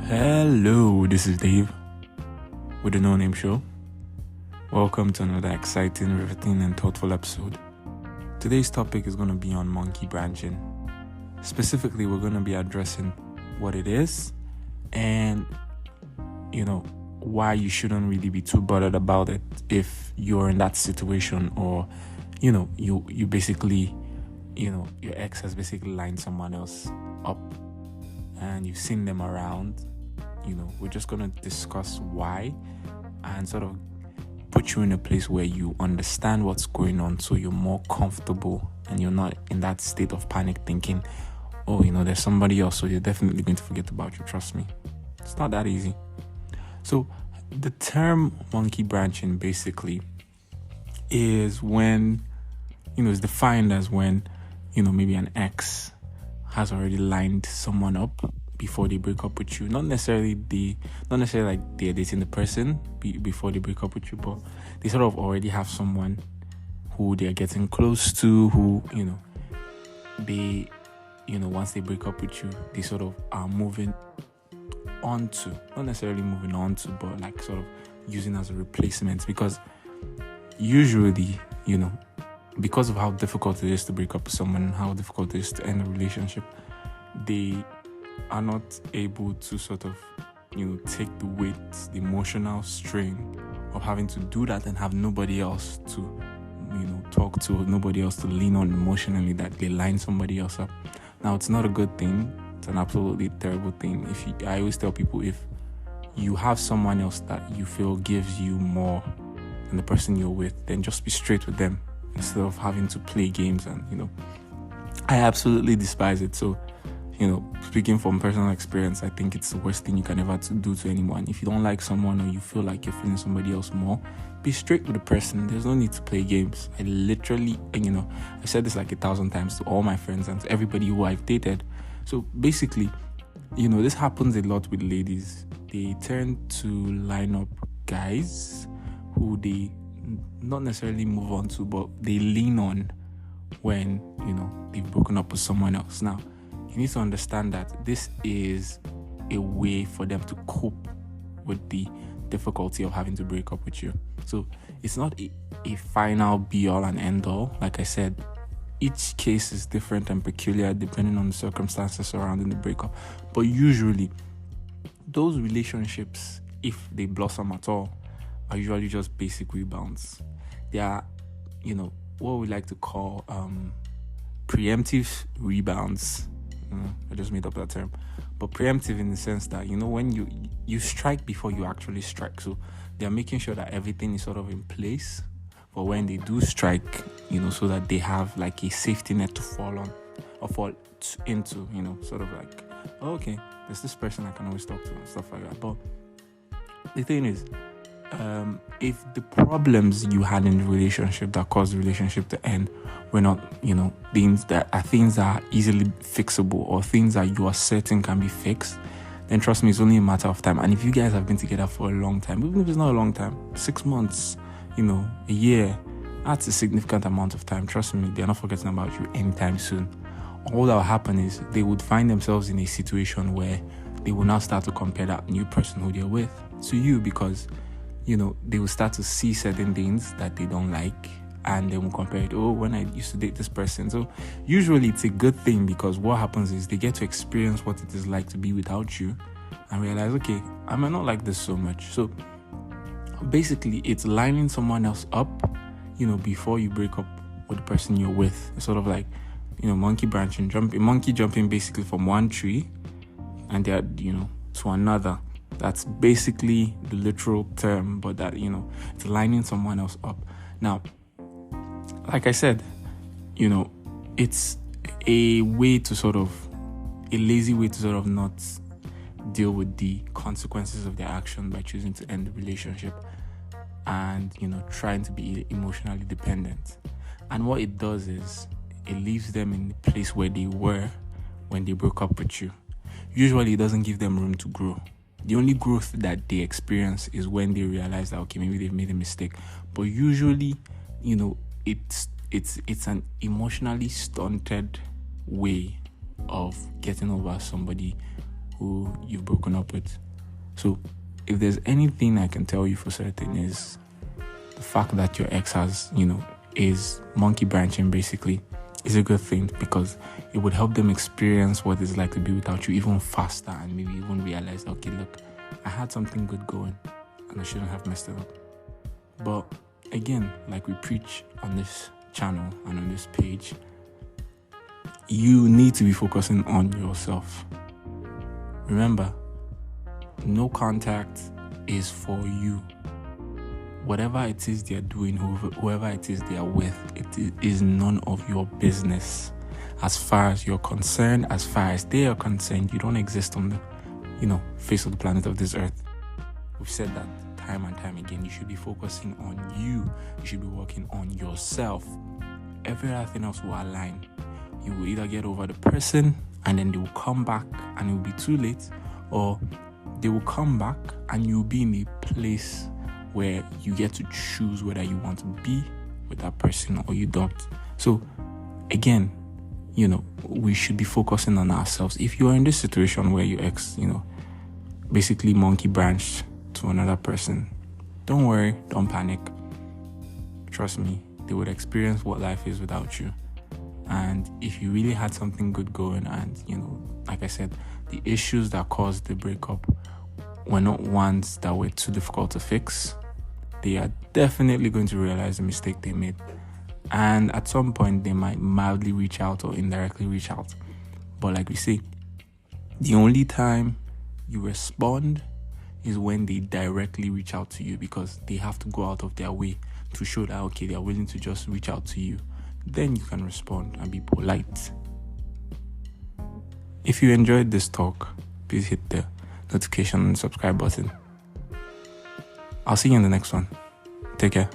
Hello, this is Dave with the No Name Show. Welcome to another exciting, riveting, and thoughtful episode. Today's topic is going to be on monkey branching. Specifically, we're going to be addressing what it is and, why you shouldn't really be too bothered about it if you're in that situation or, you basically, your ex has basically lined someone else up and you've seen them around. We're just going to discuss why and sort of put you in a place where you understand what's going on so you're more comfortable and you're not in that state of panic thinking, there's somebody else, so you're definitely going to forget about you. Trust me. It's not that easy. So the term monkey branching basically is when, it's defined as when, maybe an ex has already lined someone up before they break up with you. Not necessarily like they're dating the person before they break up with you, but they sort of already have someone who they're getting close to, who, they, once they break up with you, they sort of are moving on to, not necessarily moving on to, but like sort of using as a replacement, because usually, because of how difficult it is to break up with someone, how difficult it is to end a relationship, they are not able to sort of, take the weight, the emotional strain of having to do that and have nobody else to, talk to, nobody else to lean on emotionally, that they line somebody else up. Now, it's not a good thing. It's an absolutely terrible thing. I always tell people, if you have someone else that you feel gives you more than the person you're with, then just be straight with them instead of having to play games. And, I absolutely despise it. So, speaking from personal experience, I think it's the worst thing you can ever do to anyone. If you don't like someone or you feel like you're feeling somebody else more, be straight with the person. There's no need to play games. I literally, I've said this like 1,000 times to all my friends and to everybody who I've dated. So basically, this happens a lot with ladies. They tend to line up guys who they not necessarily move on to, but they lean on when, they've broken up with someone else. Now, you need to understand that this is a way for them to cope with the difficulty of having to break up with you. So it's not a final be all and end all. Like I said, each case is different and peculiar depending on the circumstances surrounding the breakup. But usually, those relationships, if they blossom at all, are usually just basic rebounds. They are, what we like to call preemptive rebounds. I just made up that term. But preemptive in the sense that, when you strike before you actually strike. So they're making sure that everything is sort of in place for when they do strike, so that they have like a safety net to fall on or fall into, sort of like, okay, there's this person I can always talk to and stuff like that. But the thing is, if the problems you had in the relationship that caused the relationship to end were not, things that are easily fixable or things that you are certain can be fixed, then trust me, it's only a matter of time. And if you guys have been together for a long time, even if it's not a long time, 6 months, a year, that's a significant amount of time. Trust me, they're not forgetting about you anytime soon. All that will happen is they would find themselves in a situation where they will now start to compare that new person who they're with to you, because they will start to see certain things that they don't like, and they will compare it. Oh, when I used to date this person. So usually it's a good thing, because what happens is they get to experience what it is like to be without you and realize, okay, I might not like this so much. So basically, it's lining someone else up, before you break up with the person you're with. It's sort of like, monkey branching, monkey jumping basically from one tree and they're, to another. That's basically the literal term, but that, it's lining someone else up. Now, like I said, it's a way to sort of, a lazy way to sort of not deal with the consequences of their action by choosing to end the relationship and, trying to be emotionally dependent. And what it does is it leaves them in the place where they were when they broke up with you. Usually it doesn't give them room to grow. The only growth that they experience is when they realize that, okay, maybe they've made a mistake. But usually, it's an emotionally stunted way of getting over somebody who you've broken up with. So if there's anything I can tell you for certain, is the fact that your ex has, is monkey branching basically, is a good thing, because it would help them experience what it's like to be without you even faster, and maybe even realize, okay, look, I had something good going and I shouldn't have messed it up. But again, like we preach on this channel and on this page, you need to be focusing on yourself. Remember, no contact is for you. Whatever it is they're doing, whoever it is they are with, it is none of your business. As far as you're concerned, as far as they are concerned, you don't exist on the, face of the planet of this earth. We've said that time and time again. You should be focusing on you. You should be working on yourself. Everything else will align. You will either get over the person and then they will come back and it will be too late, or they will come back and you'll be in a place where you get to choose whether you want to be with that person or you don't. So again, we should be focusing on ourselves. If you are in this situation where your ex, basically monkey branched to another person, don't worry, don't panic. Trust me, they would experience what life is without you. And if you really had something good going and, like I said, the issues that caused the breakup were not ones that were too difficult to fix, they are definitely going to realize the mistake they made. And at some point, they might mildly reach out or indirectly reach out. But like we say, the only time you respond is when they directly reach out to you, because they have to go out of their way to show that, okay, they are willing to just reach out to you. Then you can respond and be polite. If you enjoyed this talk, please hit the notification and subscribe button. I'll see you in the next one. Take care.